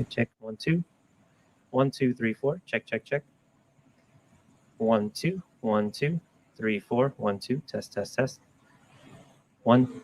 check. 1 2. 1 2 3 4. Check. 1 2 1 2 3 4. 1 2. Test. 1.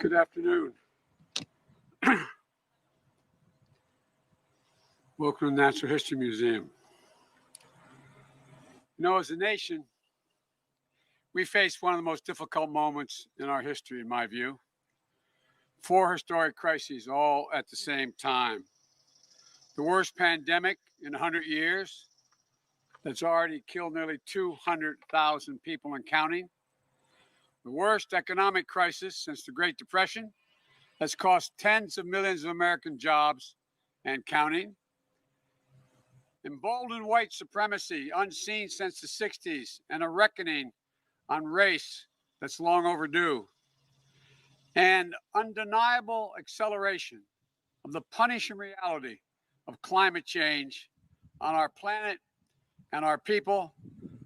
Good afternoon. Welcome to the Natural History Museum. You know, as a nation, we faced one of the most difficult moments in our history, in my view. 4 historic crises all at the same time. The worst pandemic in 100 years that's already killed nearly 200,000 people and counting. The worst economic crisis since the Great Depression that's cost tens of millions of American jobs and counting. Emboldened white supremacy unseen since the 60s, and a reckoning on race that's long overdue. And undeniable acceleration of the punishing reality of climate change on our planet and our people,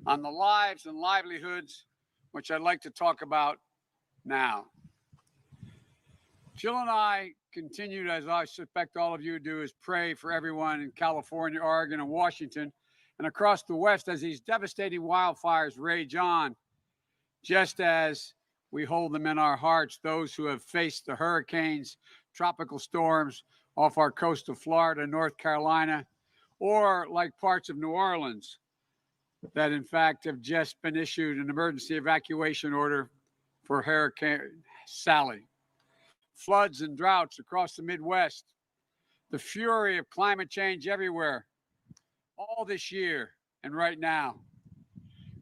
on the lives and livelihoods, which I'd like to talk about now. Jill and I continued, as I suspect all of you do, is pray for everyone in California, Oregon, and Washington, and across the West as these devastating wildfires rage on, just as we hold them in our hearts, those who have faced the hurricanes, tropical storms off our coast of Florida, North Carolina, or like parts of New Orleans that in fact have just been issued an emergency evacuation order for Hurricane Sally. Floods and droughts across the Midwest, the fury of climate change everywhere, all this year and right now.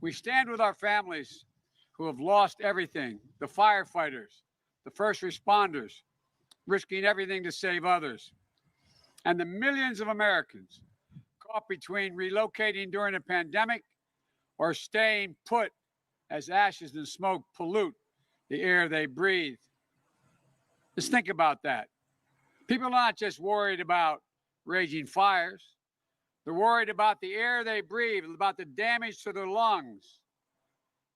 We stand with our families who have lost everything, the firefighters, the first responders, risking everything to save others, and the millions of Americans caught between relocating during a pandemic or staying put as ashes and smoke pollute the air they breathe. Just think about that. People are not just worried about raging fires. They're worried about the air they breathe, about the damage to their lungs.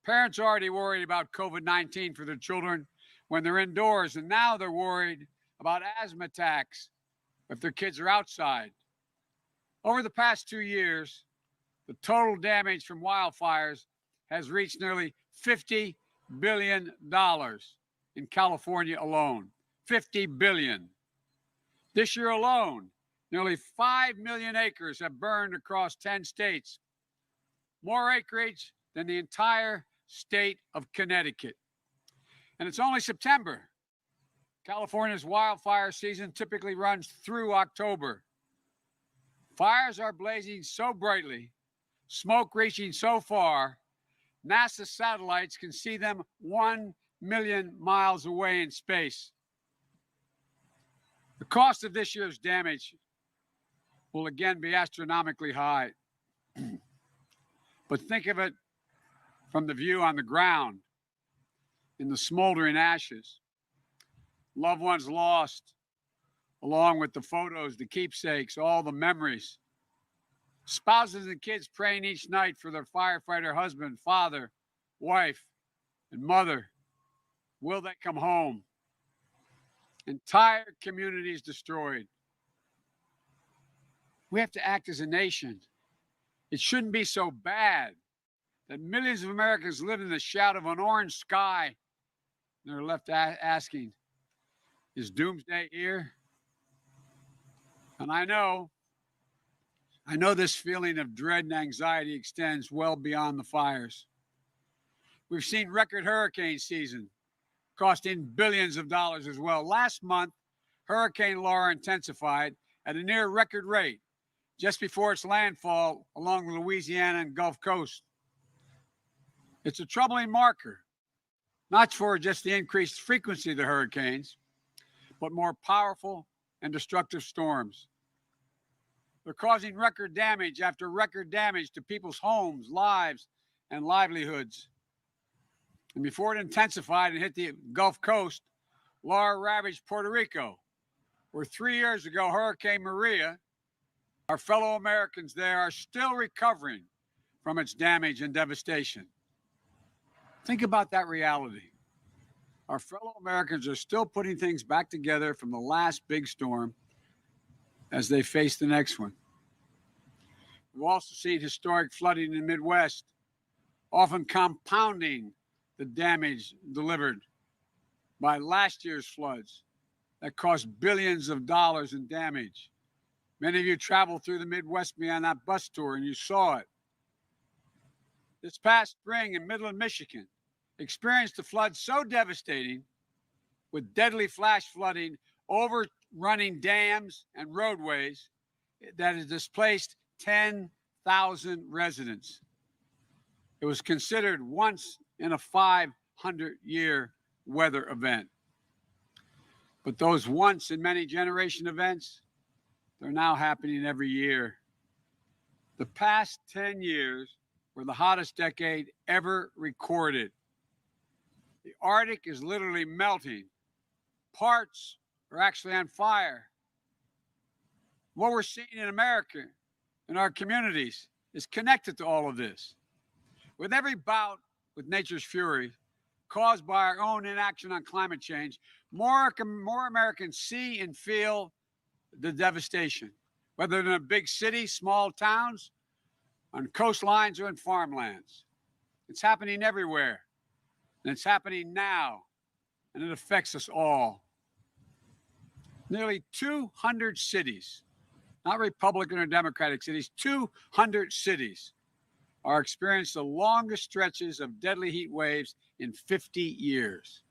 Parents are already worried about COVID-19 for their children when they're indoors, and now they're worried about asthma attacks if their kids are outside. Over the past 2 years, the total damage from wildfires has reached nearly $50 billion in California alone. 50 billion. This year alone, nearly 5 million acres have burned across 10 states, more acreage than the entire state of Connecticut. And it's only September. California's wildfire season typically runs through October. Fires are blazing so brightly, smoke reaching so far, NASA satellites can see them 1 million miles away in space. The cost of this year's damage will again be astronomically high. But think of it from the view on the ground, in the smoldering ashes. Loved ones lost, along with the photos, the keepsakes, all the memories. Spouses and kids praying each night for their firefighter husband, father, wife, and mother. Will they come home? Entire communities destroyed. We have to act as a nation. It shouldn't be so bad that millions of Americans live in the shadow of an orange sky and they're left asking, is doomsday here? And I know this feeling of dread and anxiety extends well beyond the fires. We've seen record hurricane season, costing billions of dollars as well. Last month, Hurricane Laura intensified at a near record rate just before its landfall along the Louisiana and Gulf Coast. It's a troubling marker, not for just the increased frequency of the hurricanes, but more powerful and destructive storms. They're causing record damage after record damage to people's homes, lives, and livelihoods. And before it intensified and hit the Gulf Coast, Laura ravaged Puerto Rico, where 3 years ago, Hurricane Maria, our fellow Americans there are still recovering from its damage and devastation. Think about that reality. Our fellow Americans are still putting things back together from the last big storm as they face the next one. We've also seen historic flooding in the Midwest, often compounding the damage delivered. by last year's floods that cost billions of dollars in damage. Many of you traveled through the Midwest with me on that bus tour and you saw it. This past spring in Midland, Michigan, experienced a flood so devastating with deadly flash flooding, overrunning dams and roadways that has displaced 10,000 residents. It was considered once in a 500-year weather event. But those once in many generation events, they're now happening every year. The past 10 years were the hottest decade ever recorded. The Arctic is literally melting. Parts are actually on fire. What we're seeing in America, in our communities, is connected to all of this. With every bout with nature's fury caused by our own inaction on climate change, more Americans see and feel the devastation, whether in a big city, small towns, on coastlines, or in farmlands. It's happening everywhere, and it's happening now, and it affects us all. Nearly 200 cities, not Republican or Democratic cities, 200 cities are experiencing the longest stretches of deadly heat waves in 50 years.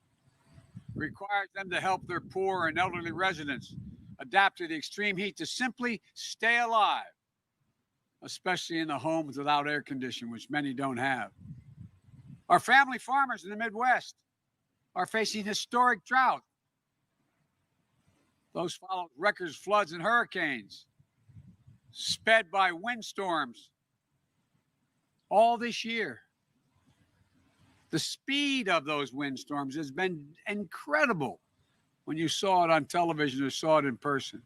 It requires them to help their poor and elderly residents adapt to the extreme heat to simply stay alive, especially in the homes without air conditioning, which many don't have. Our family farmers in the Midwest are facing historic drought. Those followed record floods and hurricanes, sped by windstorms all this year. The speed of those windstorms has been incredible when you saw it on television or saw it in person.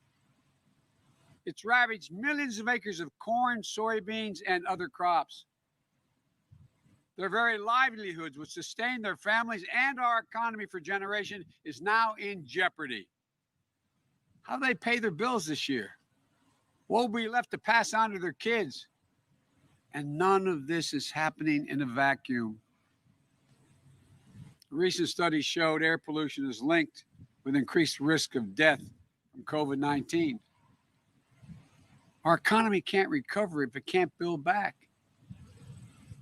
It's ravaged millions of acres of corn, soybeans, and other crops. Their very livelihoods, which sustain their families and our economy for generations, is now in jeopardy. How do they pay their bills this year? What will be left to pass on to their kids? And none of this is happening in a vacuum. A recent study showed air pollution is linked with increased risk of death from COVID-19. Our economy can't recover if it can't build back.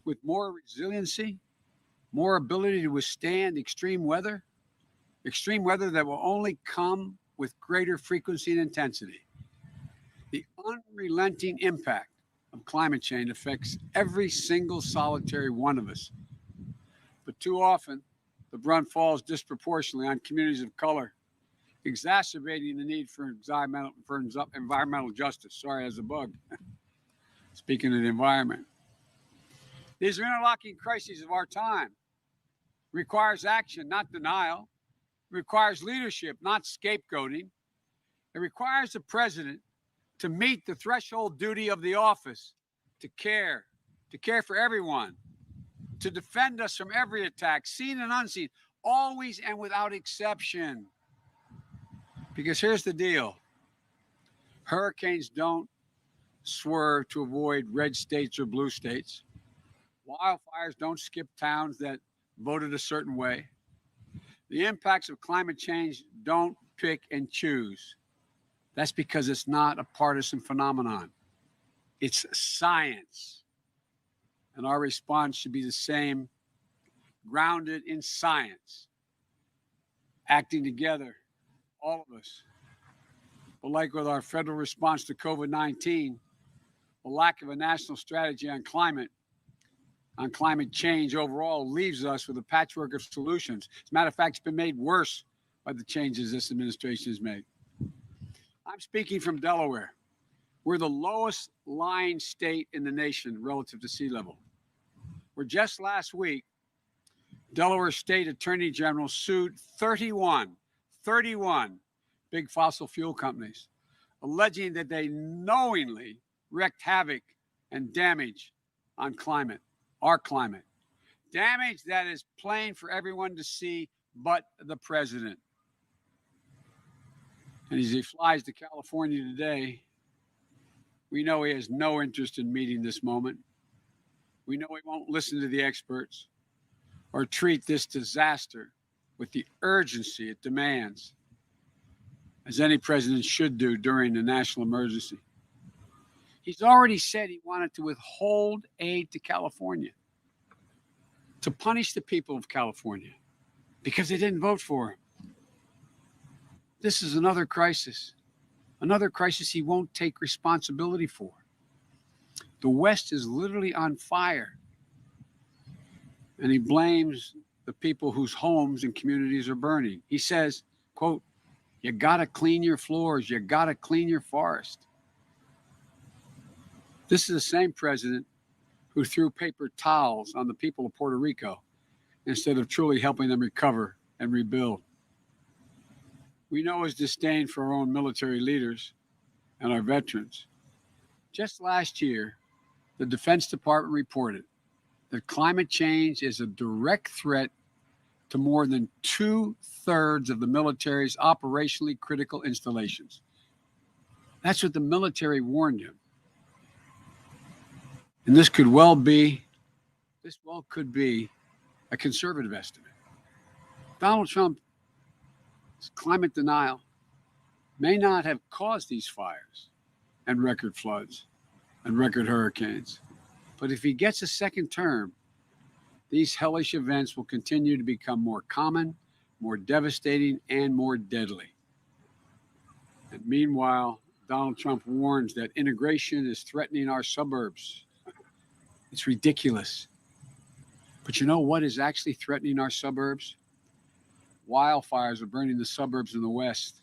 With more resiliency, more ability to withstand extreme weather that will only come with greater frequency and intensity. The unrelenting impact of climate change affects every single solitary one of us. But too often, the brunt falls disproportionately on communities of color, exacerbating the need for environmental justice. Sorry, as a bug. Speaking of the environment. These are interlocking crises of our time. Requires action, not denial. Requires leadership, not scapegoating. It requires the president to meet the threshold duty of the office, to care for everyone, to defend us from every attack, seen and unseen, always and without exception. Because here's the deal. Hurricanes don't swerve to avoid red states or blue states. Wildfires don't skip towns that voted a certain way. The impacts of climate change don't pick and choose. That's because it's not a partisan phenomenon. It's science. And our response should be the same, grounded in science. Acting together, all of us. But like with our federal response to COVID-19, the lack of a national strategy on climate change overall leaves us with a patchwork of solutions. As a matter of fact, it's been made worse by the changes this administration has made. I'm speaking from Delaware. We're the lowest lying state in the nation relative to sea level. Where just last week, Delaware State Attorney General sued 31 big fossil fuel companies, alleging that they knowingly wreaked havoc and damage on our climate. Damage that is plain for everyone to see but the president. And as he flies to California today, we know he has no interest in meeting this moment. We know he won't listen to the experts or treat this disaster with the urgency it demands, as any president should do during a national emergency. He's already said he wanted to withhold aid to California, to punish the people of California because they didn't vote for him. This is another crisis he won't take responsibility for. The West is literally on fire, and he blames the people whose homes and communities are burning. He says, quote, "You got to clean your floors. You got to clean your forest." This is the same president who threw paper towels on the people of Puerto Rico instead of truly helping them recover and rebuild. We know his disdain for our own military leaders and our veterans. Just last year, the Defense Department reported that climate change is a direct threat to more than 2/3 of the military's operationally critical installations. That's what the military warned him. And this could well could be a conservative estimate. Donald Trump's climate denial may not have caused these fires and record floods and record hurricanes, but if he gets a second term, these hellish events will continue to become more common, more devastating, and more deadly. And meanwhile, Donald Trump warns that integration is threatening our suburbs. It's ridiculous. But you know what is actually threatening our suburbs? Wildfires are burning the suburbs in the West.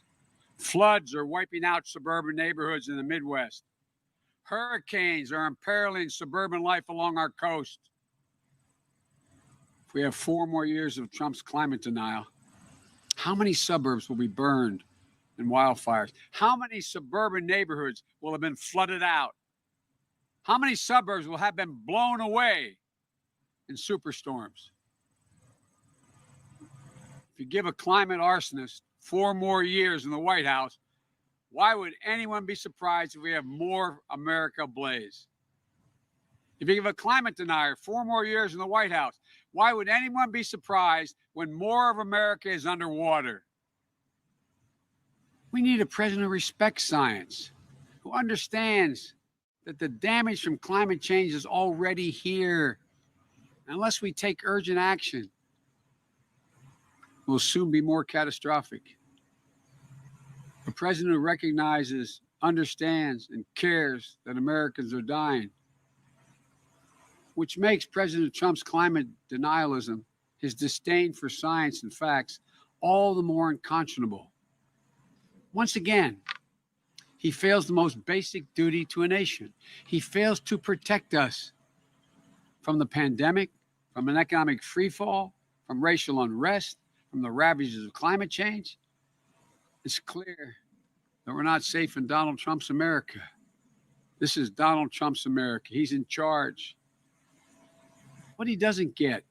Floods are wiping out suburban neighborhoods in the Midwest. Hurricanes are imperiling suburban life along our coast. If we have 4 more years of Trump's climate denial, how many suburbs will be burned in wildfires? How many suburban neighborhoods will have been flooded out? How many suburbs will have been blown away in superstorms? If you give a climate arsonist 4 more years in the White House, why would anyone be surprised if we have more America ablaze? If you give a climate denier 4 more years in the White House, why would anyone be surprised when more of America is underwater? We need a president who respects science, who understands that the damage from climate change is already here. Unless we take urgent action, it will soon be more catastrophic. A president who recognizes, understands, and cares that Americans are dying, which makes President Trump's climate denialism, his disdain for science and facts, all the more unconscionable. Once again, he fails the most basic duty to a nation. He fails to protect us from the pandemic, from an economic freefall, from racial unrest, from the ravages of climate change. It's clear that we're not safe in Donald Trump's America. This is Donald Trump's America. He's in charge. What he doesn't get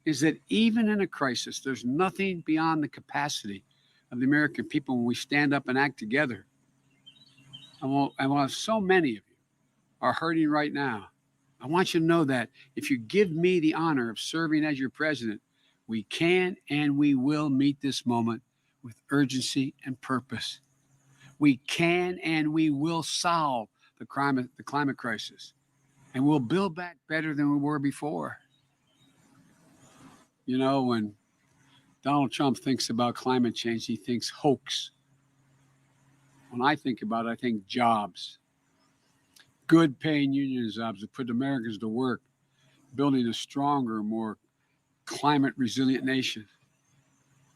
is that even in a crisis, there's nothing beyond the capacity of the American people when we stand up and act together. And while so many of you are hurting right now, I want you to know that if you give me the honor of serving as your president, we can and we will meet this moment with urgency and purpose. We can and we will solve the climate crisis, and we'll build back better than we were before. You know, when Donald Trump thinks about climate change, he thinks hoax. When I think about it, I think jobs. Good paying union jobs that put Americans to work, building a stronger, more climate resilient nation.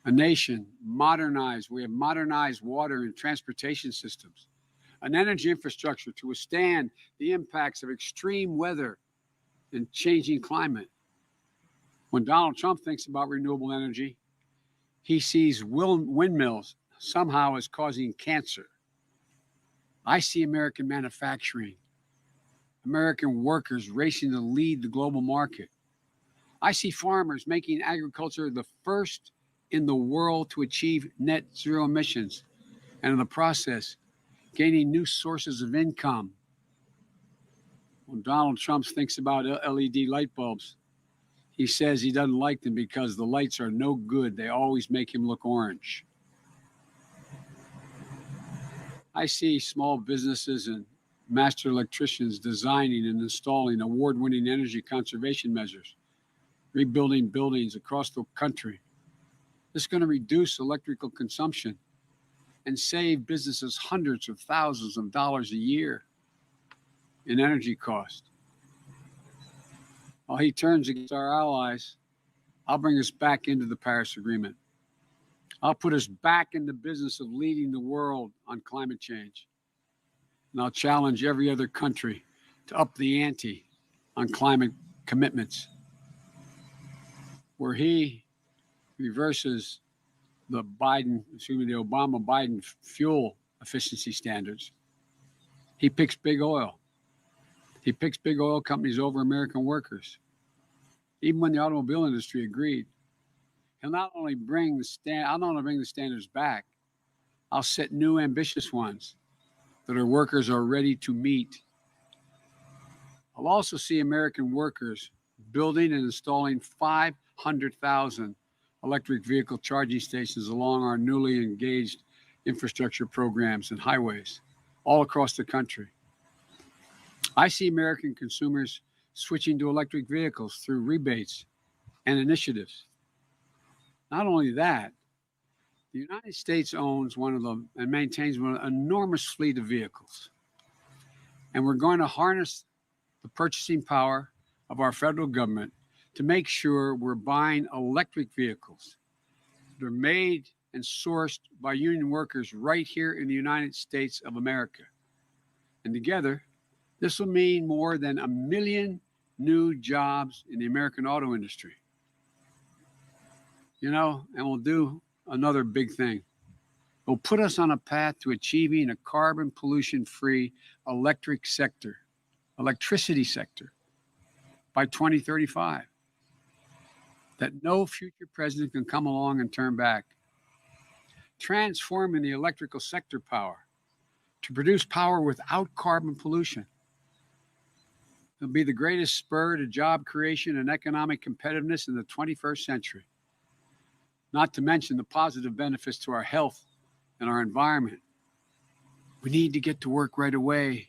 A nation modernized. We have modernized water and transportation systems. An energy infrastructure to withstand the impacts of extreme weather and changing climate. When Donald Trump thinks about renewable energy, he sees windmills somehow as causing cancer. I see American manufacturing, American workers racing to lead the global market. I see farmers making agriculture the first in the world to achieve net zero emissions, and in the process, gaining new sources of income. When Donald Trump thinks about LED light bulbs, He says he doesn't like them because the lights are no good. They always make him look orange. I see small businesses and master electricians designing and installing award-winning energy conservation measures, rebuilding buildings across the country. This is going to reduce electrical consumption and save businesses hundreds of thousands of dollars a year in energy cost. While he turns against our allies, I'll bring us back into the Paris Agreement. I'll put us back in the business of leading the world on climate change. And I'll challenge every other country to up the ante on climate commitments. Where he reverses the Obama-Biden fuel efficiency standards, he picks big oil. He picks big oil companies over American workers. Even when the automobile industry agreed, he'll not only bring the standards back, I'll set new ambitious ones that our workers are ready to meet. I'll also see American workers building and installing 500,000 electric vehicle charging stations along our newly engaged infrastructure programs and highways all across the country. I see American consumers switching to electric vehicles through rebates and initiatives. Not only that, the United States owns and maintains an enormous fleet of vehicles. And we're going to harness the purchasing power of our federal government to make sure we're buying electric vehicles that are made and sourced by union workers right here in the United States of America. And together, this will mean more than 1 million new jobs in the American auto industry. And we'll do another big thing. It'll put us on a path to achieving a carbon pollution-free electricity sector by 2035 that no future president can come along and turn back. Transforming the electrical sector power to produce power without carbon pollution. It'll be the greatest spur to job creation and economic competitiveness in the 21st century. Not to mention the positive benefits to our health and our environment. We need to get to work right away.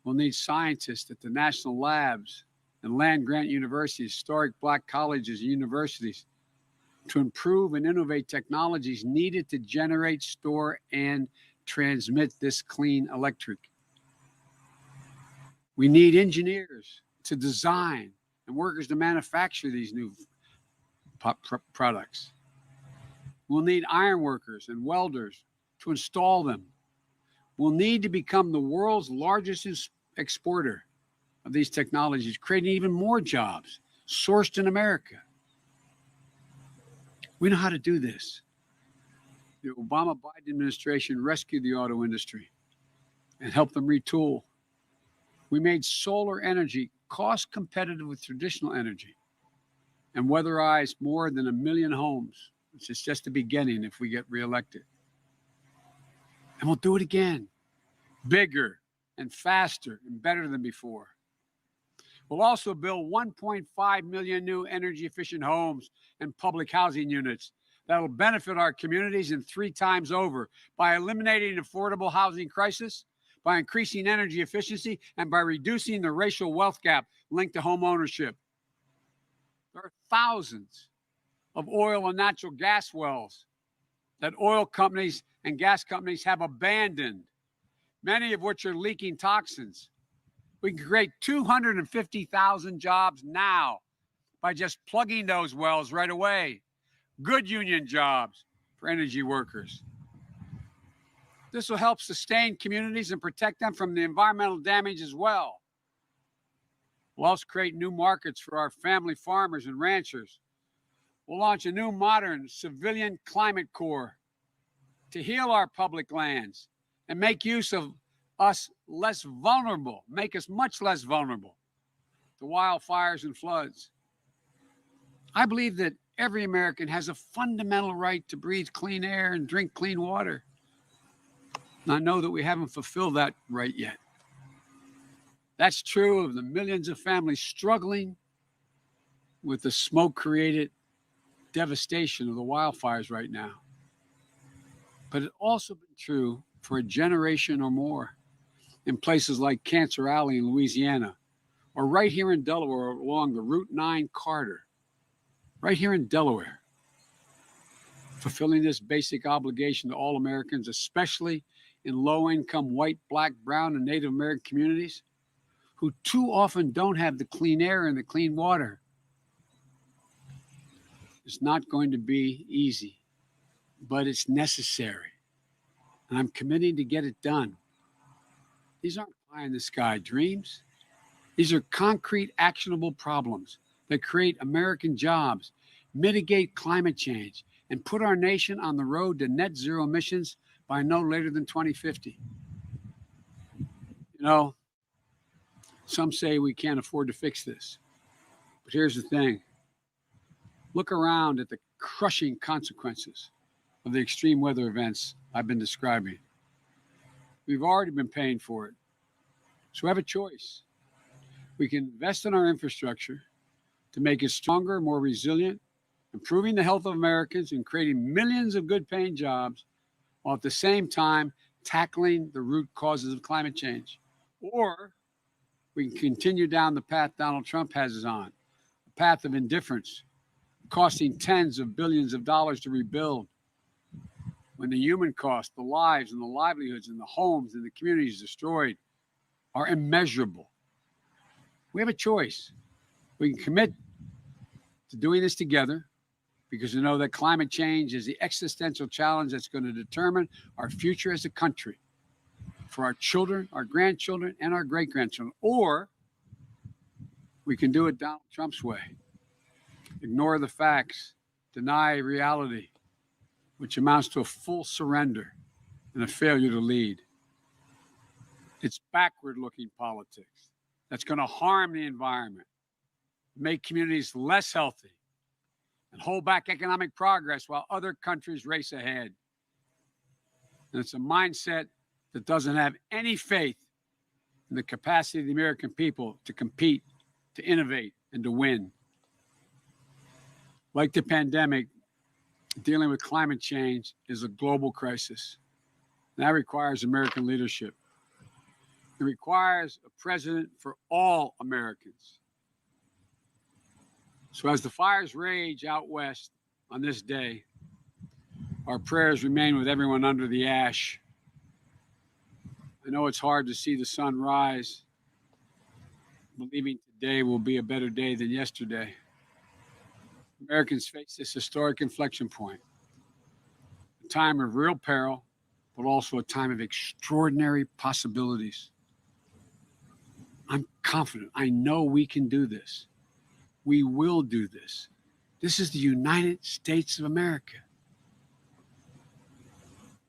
We'll need scientists at the national labs and land-grant universities, historic Black colleges and universities to improve and innovate technologies needed to generate, store, and transmit this clean electric. We need engineers to design and workers to manufacture these new products. We'll need iron workers and welders to install them. We'll need to become the world's largest exporter of these technologies, creating even more jobs sourced in America. We know how to do this. The Obama-Biden administration rescued the auto industry and helped them retool. We made solar energy cost competitive with traditional energy and weatherized more than 1 million homes, which is just the beginning if we get reelected. And we'll do it again, bigger and faster and better than before. We'll also build 1.5 million new energy-efficient homes and public housing units that will benefit our communities in 3 times over by eliminating the affordable housing crisis, by increasing energy efficiency, and by reducing the racial wealth gap linked to home ownership. There are thousands of oil and natural gas wells that oil companies and gas companies have abandoned, many of which are leaking toxins. We can create 250,000 jobs now by just plugging those wells right away. Good union jobs for energy workers. This will help sustain communities and protect them from the environmental damage as well. We'll also create new markets for our family farmers and ranchers. We'll launch a new modern civilian climate corps to heal our public lands and make use of us less vulnerable, make us much less vulnerable to wildfires and floods. I believe that every American has a fundamental right to breathe clean air and drink clean water. And I know that we haven't fulfilled that right yet. That's true of the millions of families struggling with the smoke-created devastation of the wildfires right now. But it's also been true for a generation or more in places like Cancer Alley in Louisiana, or right here in Delaware along the Route 9 corridor, right here in Delaware. Fulfilling this basic obligation to all Americans, especially in low-income white, black, brown, and Native American communities who too often don't have the clean air and the clean water. It's not going to be easy, but it's necessary. And I'm committing to get it done. These aren't pie-in-the-sky dreams. These are concrete, actionable problems that create American jobs, mitigate climate change, and put our nation on the road to net zero emissions by no later than 2050. You know, some say we can't afford to fix this. But here's the thing. Look around at the crushing consequences of the extreme weather events I've been describing. We've already been paying for it. So we have a choice. We can invest in our infrastructure to make it stronger, more resilient, improving the health of Americans and creating millions of good-paying jobs, while at the same time tackling the root causes of climate change. Or we can continue down the path Donald Trump has us on, a path of indifference, costing tens of billions of dollars to rebuild, when the human cost, the lives and the livelihoods and the homes and the communities destroyed are immeasurable. We have a choice. We can commit to doing this together because we know that climate change is the existential challenge that's going to determine our future as a country for our children, our grandchildren, and our great-grandchildren. Or we can do it Donald Trump's way. Ignore the facts, deny reality, which amounts to a full surrender and a failure to lead. It's backward-looking politics that's going to harm the environment, make communities less healthy, and hold back economic progress while other countries race ahead. And it's a mindset that doesn't have any faith in the capacity of the American people to compete, to innovate, and to win. Like the pandemic, dealing with climate change is a global crisis. And that requires American leadership. It requires a president for all Americans. So as the fires rage out west on this day, our prayers remain with everyone under the ash. I know it's hard to see the sun rise, believing today will be a better day than yesterday. Americans face this historic inflection point, a time of real peril, but also a time of extraordinary possibilities. I'm confident. I know we can do this. We will do this. This is the United States of America.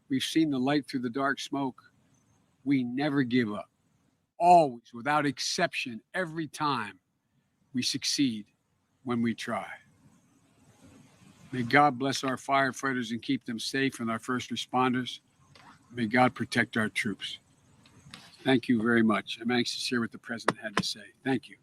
We've seen the light through the dark smoke. We never give up. Always, without exception, every time we succeed when we try. May God bless our firefighters and keep them safe, and our first responders. May God protect our troops. Thank you very much. I'm anxious to hear what the president had to say. Thank you.